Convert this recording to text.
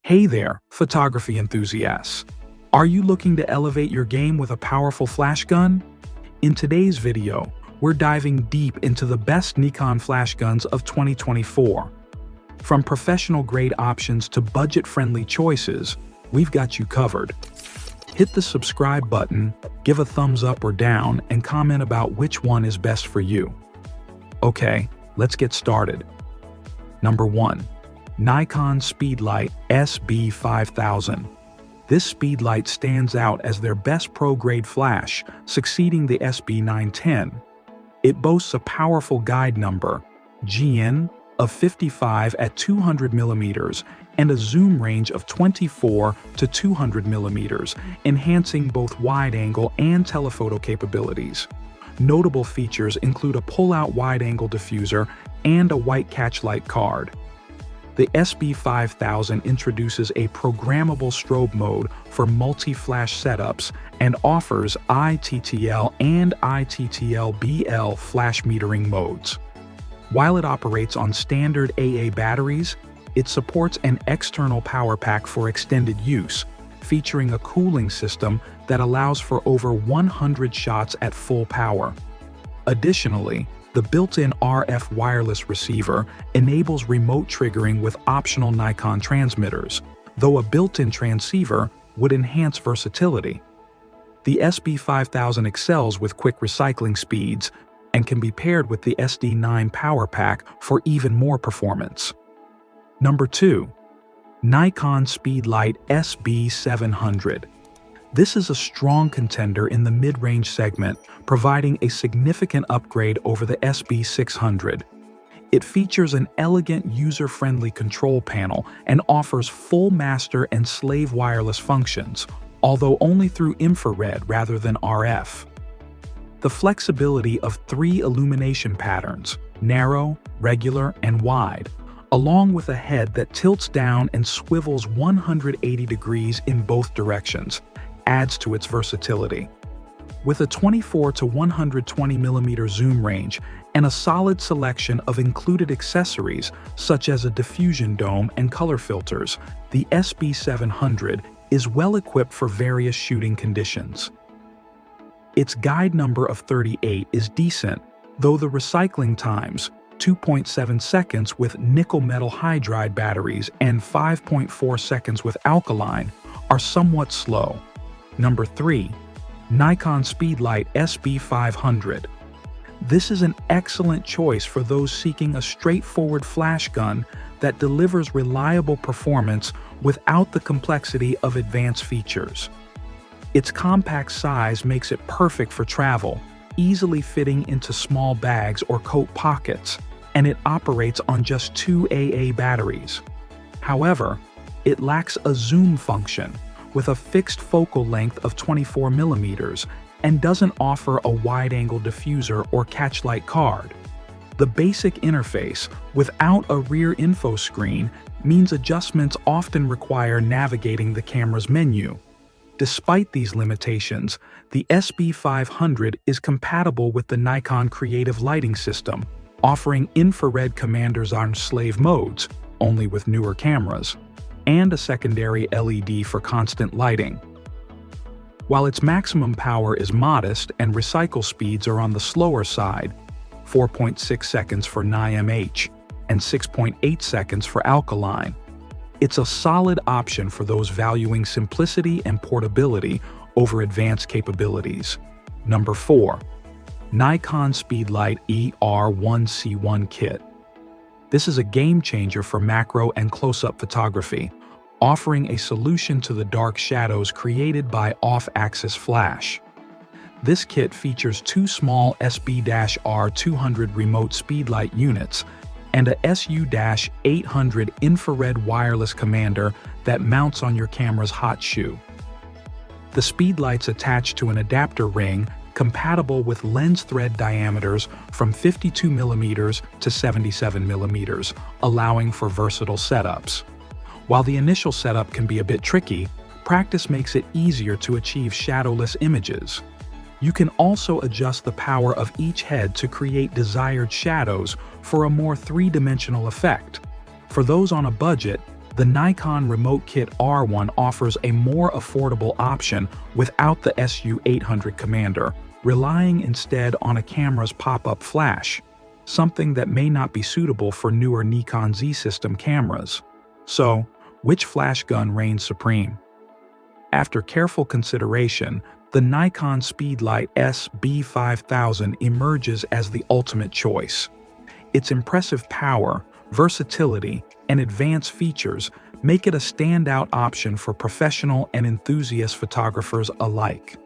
Hey there, photography enthusiasts! Are you looking to elevate your game with a powerful flash gun? In today's video, we're diving deep into the best Nikon Flashguns of 2024. From professional-grade options to budget-friendly choices, we've got you covered. Hit the subscribe button, give a thumbs up or down, and comment about which one is best for you. Okay, let's get started. Number 1. Nikon Speedlight SB5000. This Speedlight stands out as their best pro-grade flash, succeeding the SB910. It boasts a powerful guide number, GN, of 55 at 200mm and a zoom range of 24 to 200mm, enhancing both wide-angle and telephoto capabilities. Notable features include a pull-out wide-angle diffuser and a white catch-light card. The SB5000 introduces a programmable strobe mode for multi-flash setups and offers ITTL and ITTL-BL flash metering modes. While it operates on standard AA batteries, it supports an external power pack for extended use, featuring a cooling system that allows for over 100 shots at full power. Additionally, the built-in RF wireless receiver enables remote triggering with optional Nikon transmitters, though a built-in transceiver would enhance versatility. The SB5000 excels with quick recycling speeds and can be paired with the SD9 power pack for even more performance. Number 2. Nikon Speedlight SB700. This is a strong contender in the mid-range segment, providing a significant upgrade over the SB600. It features an elegant, user-friendly control panel and offers full master and slave wireless functions, although only through infrared rather than RF. The flexibility of 3 illumination patterns, narrow, regular, and wide, along with a head that tilts down and swivels 180 degrees in both directions, adds to its versatility. With a 24 to 120mm zoom range and a solid selection of included accessories such as a diffusion dome and color filters, the SB700 is well equipped for various shooting conditions. Its guide number of 38 is decent, though the recycling times, 2.7 seconds with nickel metal hydride batteries and 5.4 seconds with alkaline, are somewhat slow. Number 3. Nikon Speedlight SB500. This is an excellent choice for those seeking a straightforward flash gun that delivers reliable performance without the complexity of advanced features. Its compact size makes it perfect for travel, easily fitting into small bags or coat pockets, and it operates on just 2 AA batteries. However, it lacks a zoom function, with a fixed focal length of 24mm and doesn't offer a wide-angle diffuser or catch-light card. The basic interface, without a rear info screen, means adjustments often require navigating the camera's menu. Despite these limitations, the SB500 is compatible with the Nikon Creative Lighting System, offering infrared commander's on slave modes, only with newer cameras, and a secondary LED for constant lighting. While its maximum power is modest and recycle speeds are on the slower side, 4.6 seconds for NiMH and 6.8 seconds for alkaline, it's a solid option for those valuing simplicity and portability over advanced capabilities. Number 4. Nikon Speedlight ER1C1 Kit. This is a game-changer for macro and close-up photography, offering a solution to the dark shadows created by off-axis flash. This kit features 2 small SB-R200 remote speedlight units and a SU-800 infrared wireless commander that mounts on your camera's hot shoe. The speedlights attach to an adapter ring compatible with lens thread diameters from 52mm to 77mm, allowing for versatile setups. While the initial setup can be a bit tricky, practice makes it easier to achieve shadowless images. You can also adjust the power of each head to create desired shadows for a more three-dimensional effect. For those on a budget, The Nikon Remote Kit R1 offers a more affordable option without the SU-800 Commander, relying instead on a camera's pop-up flash, something that may not be suitable for newer Nikon Z system cameras. So, which flash gun reigns supreme? After careful consideration, the Nikon Speedlight SB5000 emerges as the ultimate choice. Its impressive power, versatility, and advanced features make it a standout option for professional and enthusiast photographers alike.